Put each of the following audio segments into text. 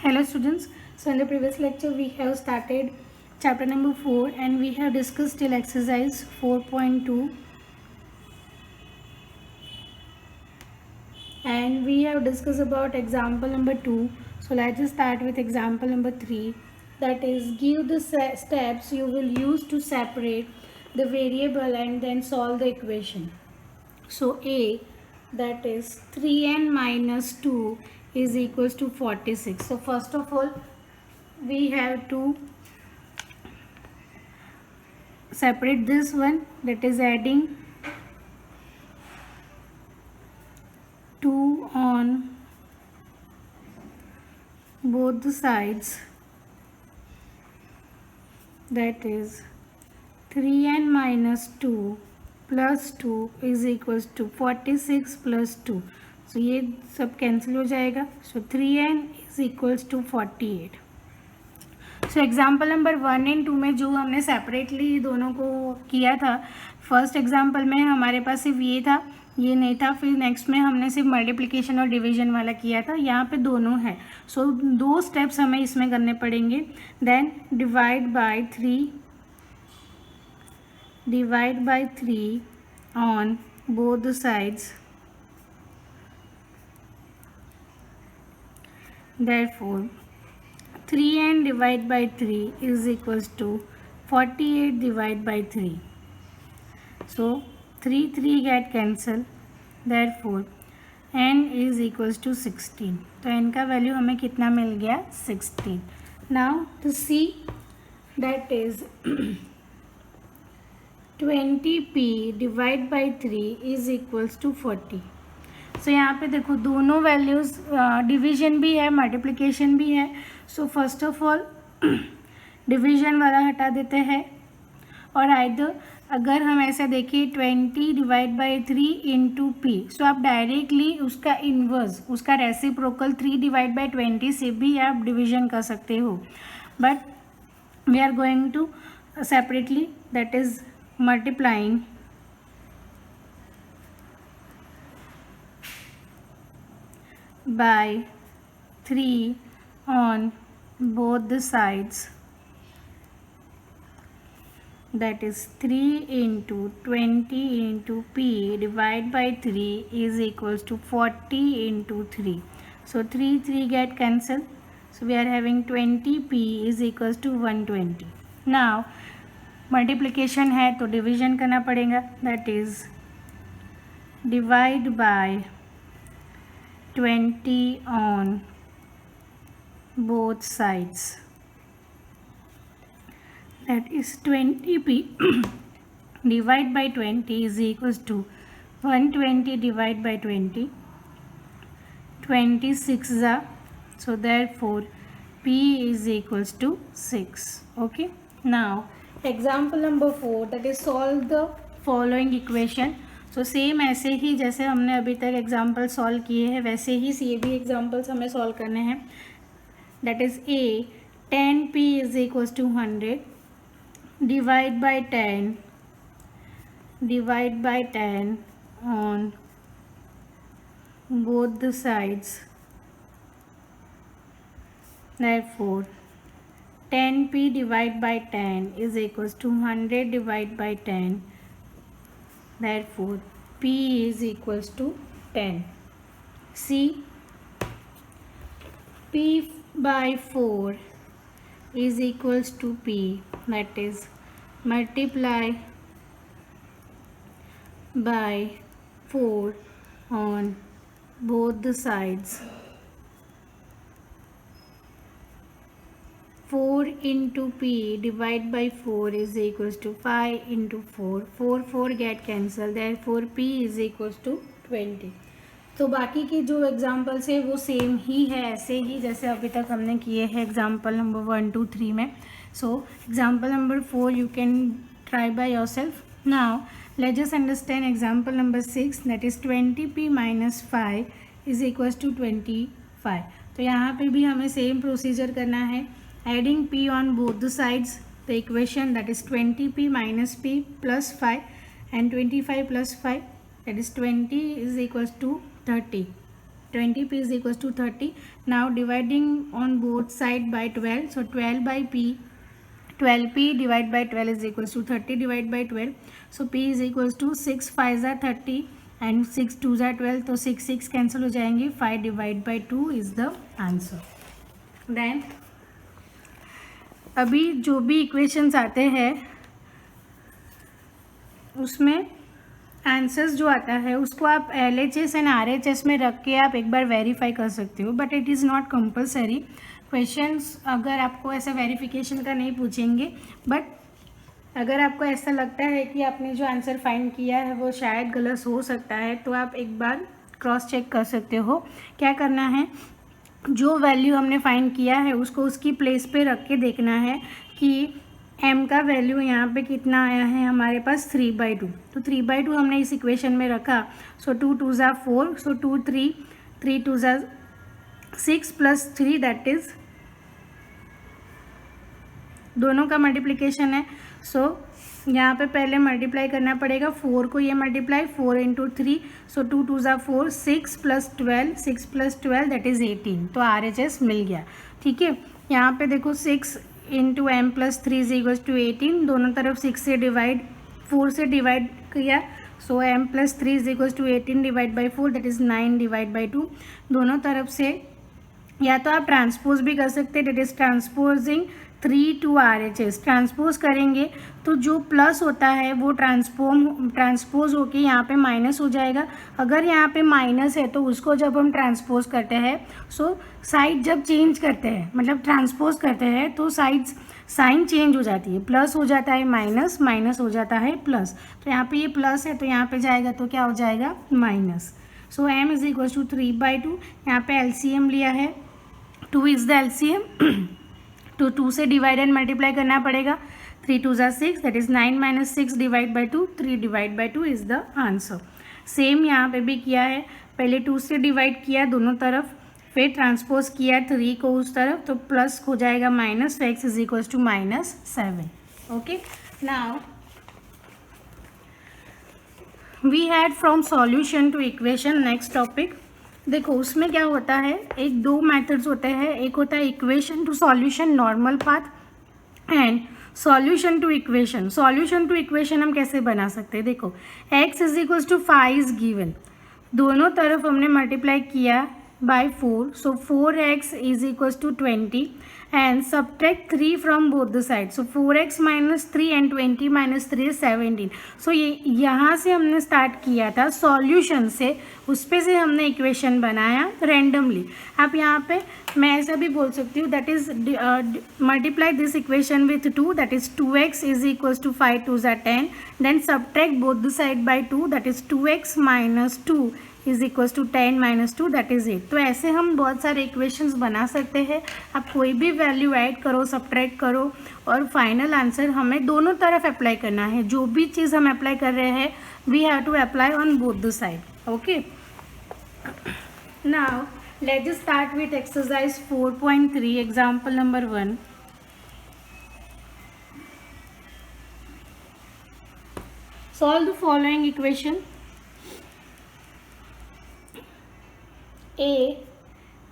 Hello students, so in the previous lecture we have started chapter number 4 and we have discussed till exercise 4.2 and we have discussed about example number 2. So let's just start with example number 3, that is give the steps you will use to separate the variable and then solve the equation. So A, that is 3n minus 2 is equals to 46. So first of all we have to separate this one, that is adding 2 on both the sides, that is 3n minus 2 plus 2 is equals to 46 plus 2. So ये सब cancel हो जाएगा. So 3n is equals to 48. So example number 1 and 2 में जो हमने separately दोनों को किया था, फर्स्ट एग्जाम्पल में हमारे पास सिर्फ ये था, ये नहीं था. फिर नेक्स्ट में हमने सिर्फ मल्टीप्लिकेशन और डिवीजन वाला किया था. यहाँ पे दोनों है. सो दो स्टेप्स हमें इसमें करने पड़ेंगे. Then divide by 3 on both the sides. Therefore 3n divided by 3 is equals to 48 divided by 3. So 3 get cancelled. Therefore n is equals to 16. तो n का वैल्यू हमें कितना मिल गया? 16. Now to see, that is 20p divided by 3 is equals to 40. सो यहाँ पे देखो दोनों values division भी है, मल्टीप्लिकेशन भी है. So first of all division वाला हटा देते हैं और आइदर अगर हम ऐसे देखें 20 डिवाइड बाई 3 इंटू पी, सो आप डायरेक्टली उसका इन्वर्स, उसका रेसिप्रोकल 3 डिवाइड बाई 20 से भी आप डिवीजन कर सकते हो. But we are going to separately, that is multiplying by 3 on both the sides, that is 3 into 20 into p divided by 3 is equals to 40 into 3. So 3 get cancelled. So we are having 20p is equals to 120. Now multiplication है तो division करना पड़ेगा, that is divide by 20 on both sides, that is 20p divide by 20 is equals to 120 divide by 20, 26 are, so therefore p is equals to 6. Okay, now example number 4, that is solve the following equation. So same ऐसे ही जैसे हमने अभी तक example solve किए हैं वैसे ही ये भी एग्जाम्पल्स हमें सॉल्व करने हैं. That is a 10p is equals to 100 divide by 10 on both the sides. Therefore 10p divided by 10 is equals to 100 divided by 10. Therefore p is equals to 10. See, p by 4 is equals to p, that is multiply by 4 on both the sides. 4 into p divided by 4 is equals to 5 into 4 get cancelled. Therefore p is equals to 20. तो बाकी के जो examples है वो same ही है, ऐसे ही जैसे अभी तक हमने किए हैं एग्जाम्पल नंबर 1 2 3 में. So example number 4 you can try by yourself. Now let's just understand example number 6, that is 20p minus 5 is equals to 25. तो यहाँ पे भी हमें सेम प्रोसीजर करना है. Adding p on both the sides, the equation, that is 20p minus p plus 5 and 25 plus 5, that is 20 is equals to 30. 20p is equals to 30. Now dividing on both side by 12, so 12 by p, 12p divided by 12 is equals to 30 divided by 12. So p is equals to 6 5 are 30 and 6 2 are 12, तो 6 cancel हो जाएंगे. 5 divide by 2 is the answer. Then अभी जो भी equations आते हैं उसमें answers जो आता है उसको आप LHS एंड RHS में रख के आप एक बार वेरीफाई कर सकते हो, but it is not compulsory. Questions अगर आपको ऐसा वेरिफिकेशन का नहीं पूछेंगे, बट अगर आपको ऐसा लगता है कि आपने जो आंसर फाइंड किया है वो शायद गलत हो सकता है, तो आप एक बार क्रॉस चेक कर सकते हो. क्या करना है, जो वैल्यू हमने फाइंड किया है उसको उसकी प्लेस पे रख के देखना है कि m का वैल्यू यहाँ पे कितना आया है हमारे पास 3/2. तो 3/2 हमने इस इक्वेशन में रखा. सो 2 2 ज़ा 4, सो 2 3 3 2 ज़ा 6 प्लस 3 दैट इज़ दोनों का मल्टीप्लिकेशन है. सो यहाँ पे पहले मल्टीप्लाई करना पड़ेगा. 4 को ये मल्टीप्लाई 4 इंटू 3, सो 2 2 ज़ा 4, 6 प्लस 12, 6 प्लस 12 दैट इज़ 18. तो RHS मिल गया. ठीक है, यहाँ पे देखो 6 into m plus 3 is equals to 18. दोनों तरफ 6 से डिवाइड 4 से डिवाइड किया, so M plus 3 is equals to 18 divide by 4 that is 9 divide by 2. दोनों तरफ से या तो आप ट्रांसपोज भी कर सकते हैं, that is transposing 3 to RHS. Transpose करेंगे तो जो प्लस होता है वो ट्रांसपोज होके यहाँ पे माइनस हो जाएगा. अगर यहाँ पे माइनस है तो उसको जब हम ट्रांसपोज करते हैं, सो साइड जब चेंज करते हैं मतलब ट्रांसपोज करते हैं तो साइन चेंज हो जाती है. प्लस हो जाता है माइनस, माइनस हो जाता है प्लस. तो यहाँ पे ये प्लस है तो यहाँ पे जाएगा तो क्या हो जाएगा minus. So m is equal to 3/2. यहाँ पे LCM लिया है, 2 इज़ द LCM. तो 2 से डिवाइड एंड मल्टीप्लाई करना पड़ेगा. 3 2 ज़ा 6 that is 9 minus 6 divide by 2, 3 divide by 2 is the answer. Same यहाँ पे भी किया है. पहले 2 से डिवाइड किया दोनों तरफ, फिर ट्रांसपोज किया 3 को उस तरफ, तो प्लस हो जाएगा माइनस. तो x is equal to -7. Okay, now we had from solution to equation. Next topic देखो, उसमें क्या होता है, एक दो मेथड्स होते हैं. एक होता है equation to solution normal path and solution to equation. Solution to equation हम कैसे बना सकते हैं, देखो x is equals to 5 is given. दोनों तरफ हमने मल्टीप्लाई किया by 4, so 4x is equals to 20 and subtract 3 from both the sides. So 4x minus 3 and 20 minus 3 is 17. So ये यहाँ से हमने स्टार्ट किया था सॉल्यूशन से, उस पे से हमने इक्वेशन बनाया रैंडमली. आप यहाँ पे मैं ऐसा भी बोल सकती हूँ, that is multiply this equation with 2, that is 2x is equals to 5 2 ज़ा 10. Then subtract both the side by 2, that is 2x minus 2 is equals to 10 minus 2 that is 8. तो ऐसे हम बहुत सारे इक्वेशंस बना सकते हैं. आप कोई भी वैल्यू ऐड करो, सब्ट्रैक्ट करो, और फाइनल आंसर हमें दोनों तरफ अप्लाई करना है. जो भी चीज़ हम अप्लाई कर रहे हैं we have to apply on both the side. Okay, now let's just start with exercise 4.3 example number 1. Solve the following equation. A,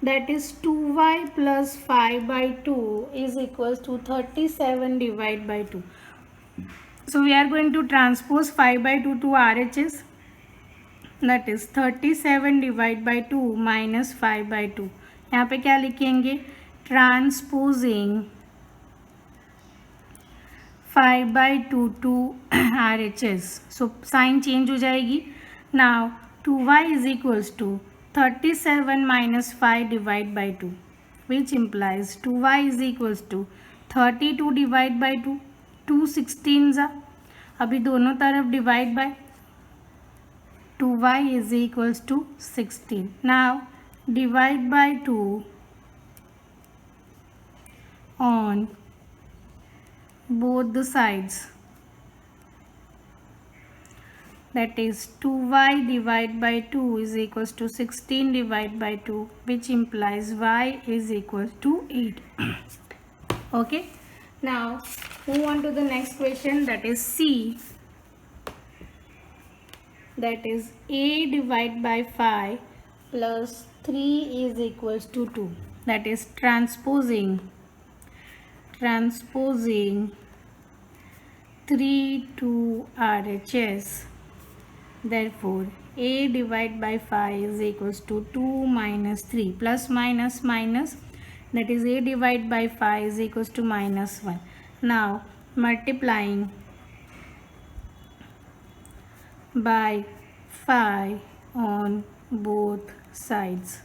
that is 2y plus 5 by 2 is equals to 37 divided by 2. So we are going to transpose 5 by 2 to RHS. That is 37 divided by 2 minus 5 by 2. यहाँ पे क्या लिखेंगे, transposing 5 by 2 to RHS. So sign change हो जाएगी. Now 2y is equals to 37 minus 5 divided by 2, which implies 2y is equals to 32 divided by 2. 2 16 अभी दोनों तरफ divide bye 2y is equals to 16. Now divide by 2 on both the sides. That is 2y divided by 2 is equals to 16 divided by 2, which implies y is equals to 8. Okay, now move on to the next question, that is C. That is a divided by 5 plus 3 is equals to 2. That is transposing 3 to RHS. Therefore A divided by 5 is equals to 2 minus 3 plus minus minus, that is A divided by 5 is equals to minus 1. Now multiplying by 5 on both sides.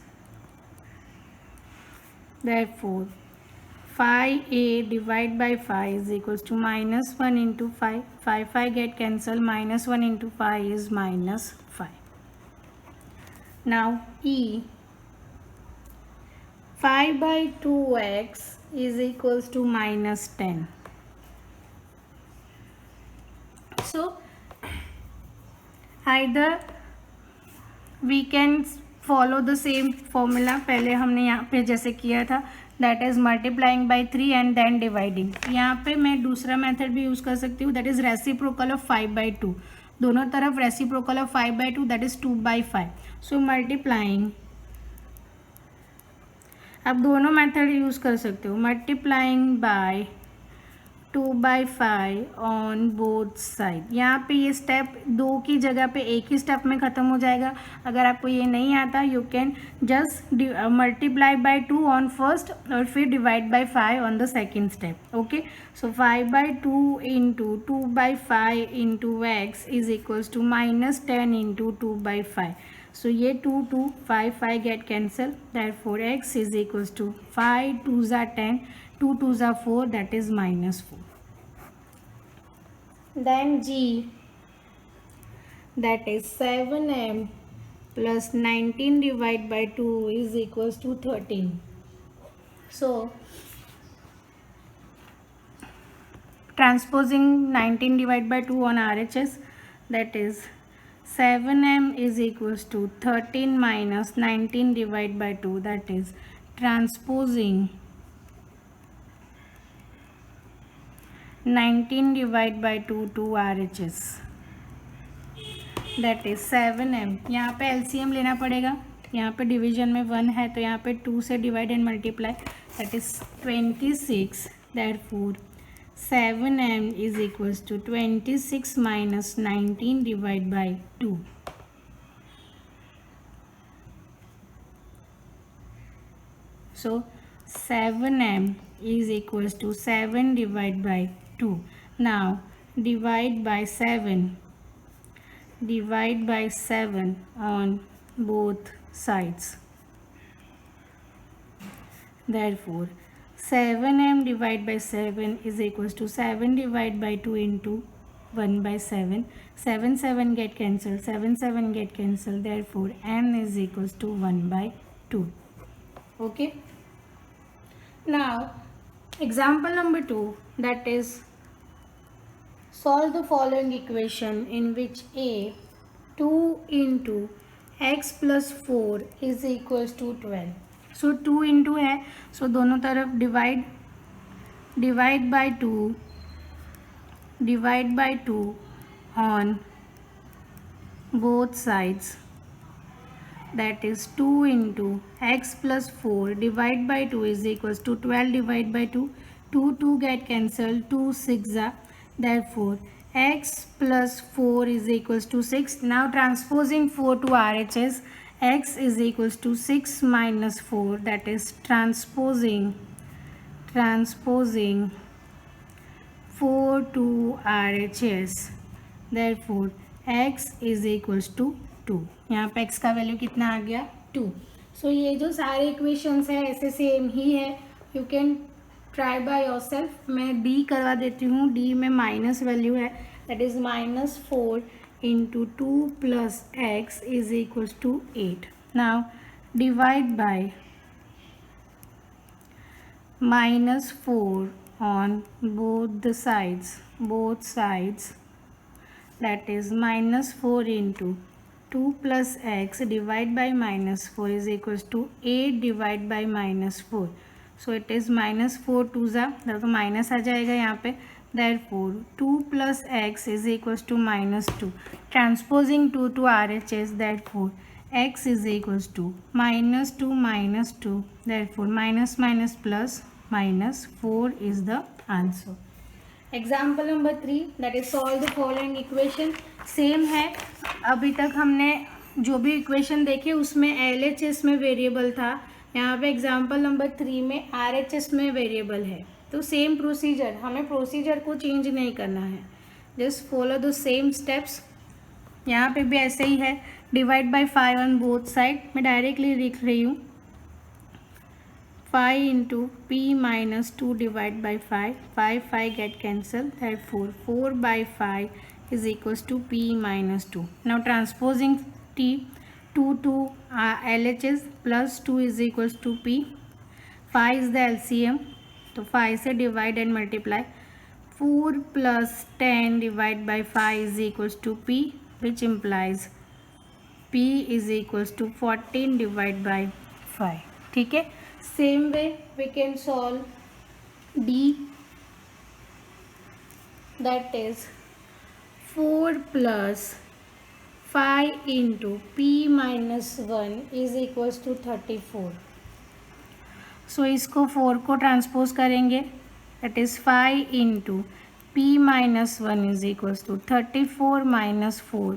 Therefore 5a divided by 5 is equals to minus 1 into 5. 5 get cancelled. Minus 1 into 5 is minus 5. Now E 5 by 2x is equals to minus 10. So either we can follow the same formula पहले हमने यहाँ पे जैसे किया था, that is multiplying by 3 and then dividing. यहाँ पे मैं दूसरा मेथड भी यूज़ कर सकती हूँ, that is reciprocal of 5 by 2. दोनों तरफ reciprocal of 5 by 2, that is 2 by 5. So multiplying, आप दोनों मेथड यूज़ कर सकते हो. Multiplying by 2 by 5 on both side. यहाँ पे ये स्टेप 2 की जगह पे एक ही स्टेप में ख़त्म हो जाएगा. अगर आपको ये नहीं आता, you can just multiply by 2 on first और फिर divide by 5 on the second step. Okay, so 5 by 2 into 2 by 5 into x is equals to minus 10 into 2 by 5. So ये 2 5 get cancel. Therefore x is equals to 5 2s are 10, 2 2s are 4, that is minus 4. Then G, that is 7m plus 19 divided by 2 is equals to 13. So transposing 19 divided by 2 on RHS, that is 7m is equals to 13 minus 19 divided by 2, that is transposing 19 divided by 2 to RHS, that is 7m. यहाँ पे LCM लेना पड़ेगा. यहाँ पे division में 1 है तो यहाँ पे 2 से divide and multiply, that is 26. Therefore 7m is equals to 26 minus 19 divided by 2. So 7m is equals to 7 divided by 2. Now divide by 7. Divide by 7 on both sides. Therefore 7m divided by 7 is equals to 7 divided by 2 into 1 by 7. 7 get cancelled. 7 get cancelled. Therefore m is equals to 1 by 2. Okay. Now example number 2, that is solve the following equation in which a 2 into x plus 4 is equals to 12. So 2 into है, so दोनों तरफ divide by 2 on both sides, that is 2 into x plus 4 divide by 2 is equals to 12 divide by 2. 2 get cancel, 2 6 are, therefore x plus 4 is equals to 6. Now transposing 4 to RHS, x is equals to 6 minus 4, that is transposing 4 to RHS. Therefore x is equals to 2. यहाँ पे x का value कितना आ गया 2. सो ये जो सारे equations है ऐसे सेम ही है, you can try by your self. मैं d करवा देती हूँ. d में माइनस वैल्यू है, that is minus 4 into 2 plus x is equals to 8. Now divide by minus 4 on both the sides, that is minus 4 into 2 plus x divide by minus 4 is equals to 8 divide by minus 4. So it is minus 4 2s are, तो minus आ जाएगा यहाँ पे. Therefore 2 plus x is equals to minus 2. Transposing 2 to RHS, therefore x is equals to -2 -2, therefore minus minus plus minus 4 is the answer. Example number 3 that is solve the following equation. Same है, अभी तक हमने जो भी equation देखे उसमें LHS में variable था. यहाँ पे एग्जाम्पल नंबर 3 में RHS में वेरिएबल है. तो सेम प्रोसीजर, हमें प्रोसीजर को चेंज नहीं करना है, just follow the same steps. यहाँ पे भी ऐसे ही है, divide by 5 on both side. मैं डायरेक्टली लिख रही हूँ 5 into p minus 2 divided by 5. 5 get cancelled, therefore 4 by 5 is equals to p minus 2. Now transposing t, 2 to LHS plus 2 is equals to p. 5 is the LCM, तो 5 से divide and multiply. 4 plus 10 divided by 5 is equals to p, which implies p is equals to 14 divided by 5. ठीक है. Same way we can solve D, that is 4 plus 5 into p minus 1 is equals to 34. So इसको 4 को transpose करेंगे, that is 5 into p minus 1 is equals to 34 minus 4.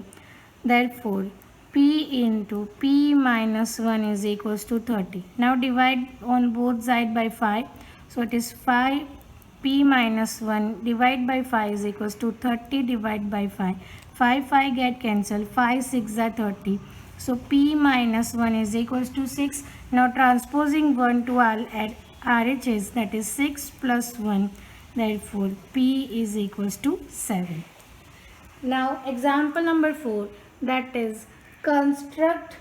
Therefore p into p minus 1 is equals to 30. Now divide on both side by 5. So it is 5 p minus 1 divide by 5 is equals to 30 divide by 5. 5 get cancelled. 5 6 are 30. So p minus 1 is equals to 6. Now transposing 1 to all at RHS, that is 6 plus 1. Therefore p is equals to 7. Now example number 4, that is construct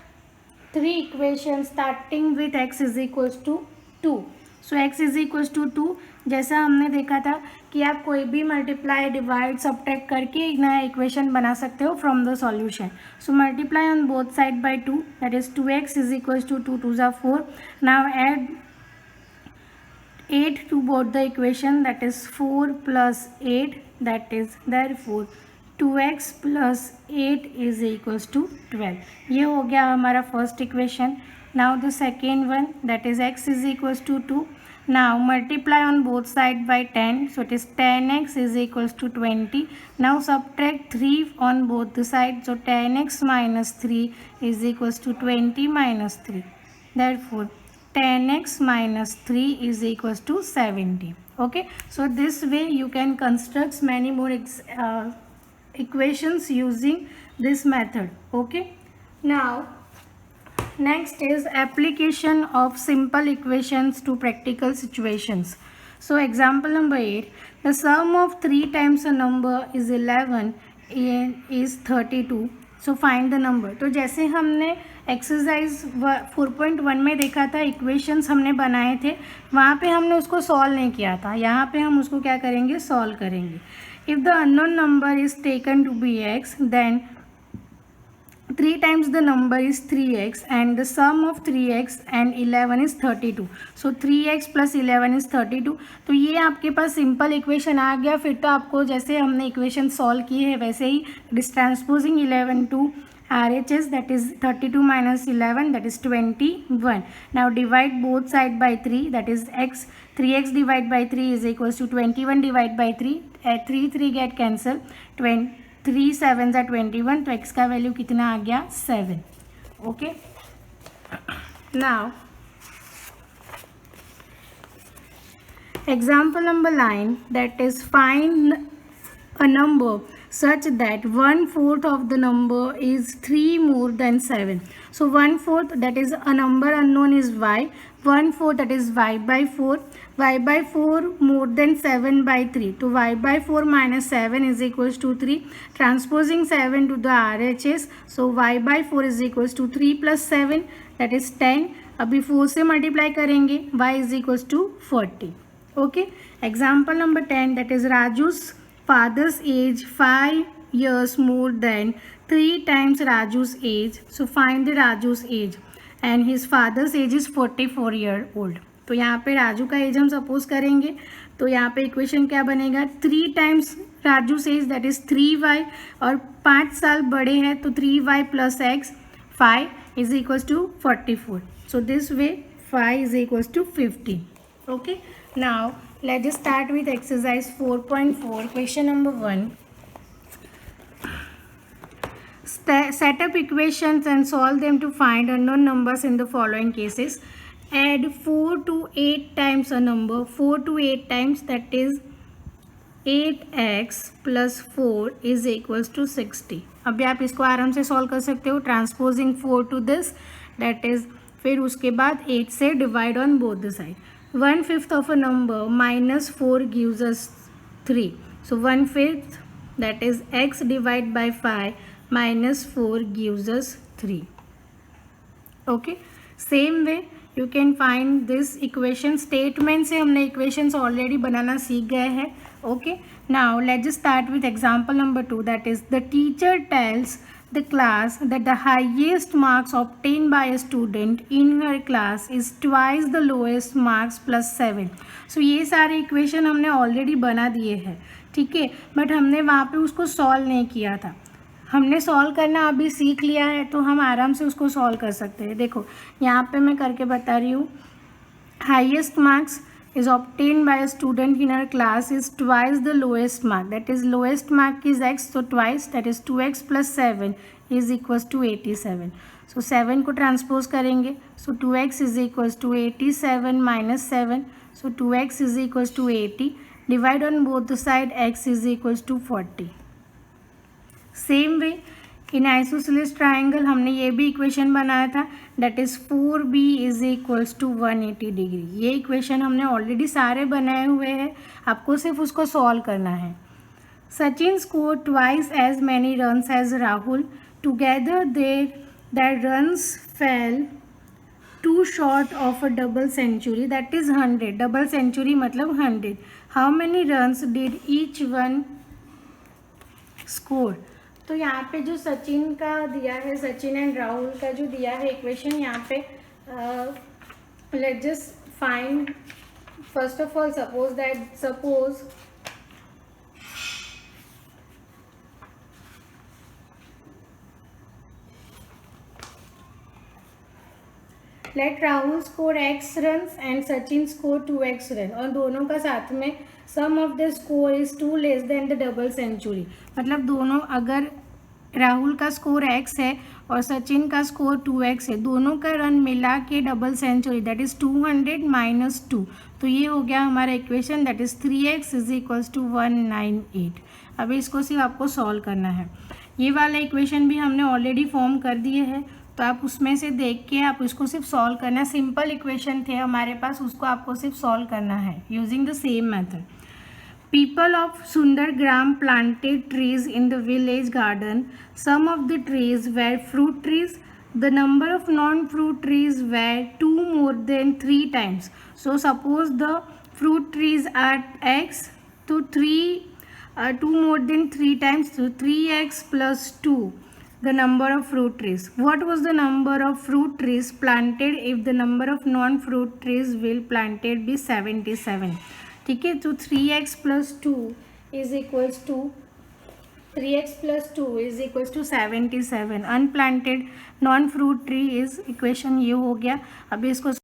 3 equations starting with x is equals to 2. So x is equals to 2, जैसा हमने देखा था कि आप कोई भी multiply, divide, subtract करके एक नया इक्वेशन बना सकते हो from the solution. So multiply on both side by 2, that is 2x is equals to 2 2 4. Now add 8 to both the equation, that is 4 plus 8, that is therefore 2x plus 8 is equals to 12. ये हो गया हमारा first equation. Now the second one, that is x is equals to 2. Now multiply on both side by 10, so it is 10x is equals to 20. Now subtract 3 on both the sides, so 10x minus 3 is equals to 20 minus 3. Therefore 10x minus 3 is equals to 70. Okay, so this way you can construct many more equations using this method. Okay, now next is application of simple equations to practical situations. So example number 8, the sum of 3 times a number is 11 and is 32. So find the number. तो जैसे हमने exercise 4.1 में देखा था, equations हमने बनाए थे, वहाँ पे हमने उसको सॉल्व नहीं किया था. यहाँ पे हम उसको क्या करेंगे, सॉल्व करेंगे. If the unknown number is taken to be x, then 3 times the number is 3x and the sum of 3x and 11 is 32. So 3x plus 11 is 32. तो ये आपके पास सिंपल इक्वेशन आ गया. फिर तो आपको जैसे हमने इक्वेशन सॉल्व किए हैं वैसे ही transposing 11 to RHS, that is 32 minus 11, that is 21. Now divide both side by 3, that is x. 3x divided by 3 is equals to 21 divided by 3. 3 get cancelled. 3 7s are 21. तो x का value कितना आ गया, 7. Okay, now example number 9, that is find a number such that 1/4 of the number is 3 more than 7. So 1/4, that is a number unknown is y. 1/4, that is y by 4. Y by 4 more than 7 by 3. तो y by 4 minus 7 is equals to 3. Transposing 7 to the RHS. So y by 4 is equals to 3 plus 7, that is 10. अभी 4 से multiply करेंगे, y is equals to 40. Okay, example number 10, that is Raju's father's age 5 years more than 3 times Raju's age. So find the Raju's age and his father's age is 44 year old. तो यहाँ पे राजू का as हम suppose करेंगे, तो यहाँ पे equation क्या बनेगा, 3 times Raju's age, that is 3y, और 5 साल बड़े हैं तो 3y plus x 5. is equals to 44. So this way 5 is equals to 15. Okay. Now let's just start with exercise 4.4. Question number 1. Set up equations and solve them to find unknown numbers in the following cases. Add 4 to 8 times a number. 4 to 8 times, that is 8x plus 4 is equals to 60. अभी आप इसको आराम से solve कर सकते हो. Transposing 4 to this, that is फिर उसके बाद 8 से divide on both the side. 1/5 of a number minus 4 gives us 3. So 1/5 that is x divide by 5 minus 4 gives us 3. Okay, same way you can find this equation. Statement से हमने equations already बनाना सीख गए हैं. Okay, now let's just start with example number 2, that is the teacher tells the class that the highest marks obtained by a student in her class is twice the lowest marks plus 7. So ये सारे equation हमने already बना दिए हैं, ठीक है, but हमने वहाँ पे उसको solve नहीं किया था. हमने सॉल्व करना अभी सीख लिया है तो हम आराम से उसको सॉल्व कर सकते हैं. देखो यहाँ पे मैं करके बता रही हूँ. Highest marks is obtain by a student in our class is twice the lowest mark, that is lowest mark is x, तो twice that is 2x plus 7 is equals to 87. So 7 को ट्रांसपोज करेंगे. So 2x is equals to 87 minus 7. So 2x is equals to 80. Divide on both the side x is equals to 40. Same way in isosceles triangle हमने ये भी equation बनाया था, that is 4b is equals to 180 degree. ये equation हमने already सारे बनाए हुए हैं, आपको सिर्फ उसको सॉल्व करना है. Sachin score twice as many runs as Rahul. Together their runs fell two short of a double century, that is 100. Double century मतलब 100. How many runs did each one score. तो यहाँ पे जो सचिन का दिया है, सचिन एंड राहुल का जो दिया है इक्वेशन, यहाँ पे let's just find first of all suppose let Rahul score x runs and Sachin score 2x run, और दोनों का साथ में sum of the score is 2 less than the double century. मतलब दोनों, अगर राहुल का स्कोर x है और सचिन का स्कोर 2x है, दोनों का रन मिला के double century, that is 200 minus 2. तो ये हो गया हमारा equation, that is 3x is equals to 198. अभी इसको सिर्फ आपको सॉल्व करना है. ये वाला इक्वेशन भी हमने ऑलरेडी फॉर्म कर दिए हैं, तो आप उसमें से देख के आप इसको सिर्फ सॉल्व करना है. सिंपल इक्वेशन थे हमारे पास, उसको आपको सिर्फ सॉल्व करना है using the same method. People of Sundargram planted trees in the village garden. Some of the trees were fruit trees. The number of non-fruit trees were 2 more than 3 times. So suppose the fruit trees are x, so 2 more than 3 times, so 3x plus 2. The number of fruit trees. What was the number of fruit trees planted if the number of non-fruit trees will planted be 77? ठीक है, तो 3x plus 2 is equals to 77. Unplanted non fruit tree is equation ये हो गया. अभी इसको